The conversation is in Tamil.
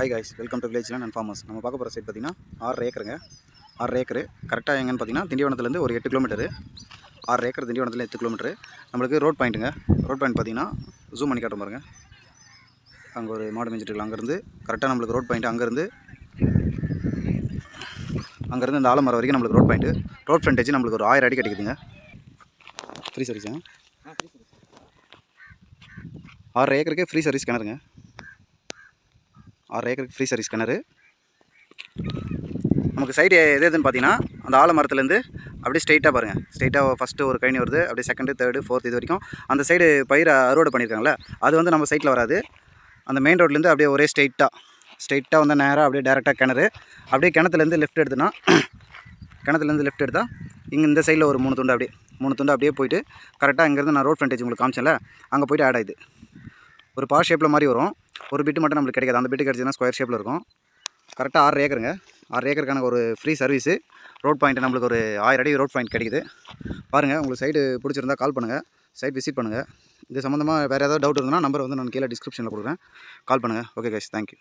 Hi guys, welcome to village land and farmers. நம்ம பார்க்க போகிற சைட் பார்த்திங்கன்னா 6 ஏக்கருங்க. 6 ஏக்கரு கரெக்டாக எங்கன்னு பார்த்தீங்கன்னா திண்டிவனத்துலேருந்து ஒரு 8 கிலோமீட்டரு. 6 ஏக்கர் திண்டிவனத்தில் 8 கிலோமீட்டரு. நம்மளுக்கு ரோட் பாயிண்ட்டுங்க. ரோட் பாயிண்ட் பார்த்தீங்கன்னா ஜூம் பண்ணி காட்டும் பாருங்கள். அங்கே ஒரு மாடு மேய்ஞ்சிட்டு இருக்கலாம். அங்கேருந்து கரெக்டாக நம்மளுக்கு ரோட் பாயிண்ட். அங்கேருந்து இந்த ஆலமரம் வரைக்கும் நம்மளுக்கு ரோட் பாயிண்ட்டு. ரோட் ஃப்ரண்டேஜ் நம்மளுக்கு ஒரு 1000 அடி கிடைக்குதுங்க. ஃப்ரீ சர்வீஸா? 6 ஏக்கருக்கு ஃப்ரீ சர்வீஸ் கிணறுங்க. 6 ஏக்கருக்கு ஃப்ரீ சர்வீஸ் கிணறு. நமக்கு சைடு எதுன்னு பார்த்தீங்கன்னா அந்த ஆலமரத்துலேருந்து அப்படியே ஸ்ட்ரைட்டாக பாருங்கள். ஸ்ட்ரைட்டாக ஃபஸ்ட்டு ஒரு கழனி வருது, அப்படியே செகண்டு, தேர்டு, ஃபோர்த் இது வரைக்கும் அந்த சைடு பயிரை அறுவடை பண்ணியிருக்காங்களே, அது வந்து நம்ம சைட்டில் வராது. அந்த மெயின் ரோட்லேருந்து அப்படியே ஒரே ஸ்ட்ரைட்டாக வந்து நேராக அப்படியே டேரெக்டாக கிணறு. அப்படியே கிணத்துலேருந்து லெஃப்ட் எடுத்தால் இங்கே இந்த சைடில் ஒரு 3 துண்டு அப்படியே போயிட்டு கரெக்டாக இங்கேருந்து நான் ரோட் ஃப்ரண்டேஜ் உங்களுக்கு காமிச்சேன்ல, அங்கே போய்ட்டு ஆட் ஆகுது. ஒரு பார் ஷேப்பில் மாதிரி வரும். ஒரு பிட்டு மட்டும் நம்மளுக்கு கிடைக்காது. அந்த பிட்டு கிடச்சிதுன்னா ஸ்கொயர் ஷேப்பில் இருக்கும். கரெக்டாக 6 ஏக்கருங்க. 6 ஏக்கருக்கான ஒரு ஃப்ரீ சர்வீஸு. ரோட் பாயிண்ட் நம்மளுக்கு ஒரு 1000 அடி ரோட் பாயிண்ட் கிடைக்குது. பாருங்கள், உங்களுக்கு சைடு பிடிச்சிருந்தா கால் பண்ணுங்கள், சைட் விசிட் பண்ணுங்கள். இது சம்மந்தமாக வேறு ஏதாவது டவுட் இருந்ததுன்னா நம்பர் வந்து நான் கீழே டிஸ்கிரிப்ஷனில் கொடுக்குறேன், கால் பண்ணுங்கள். Okay guys, thank you.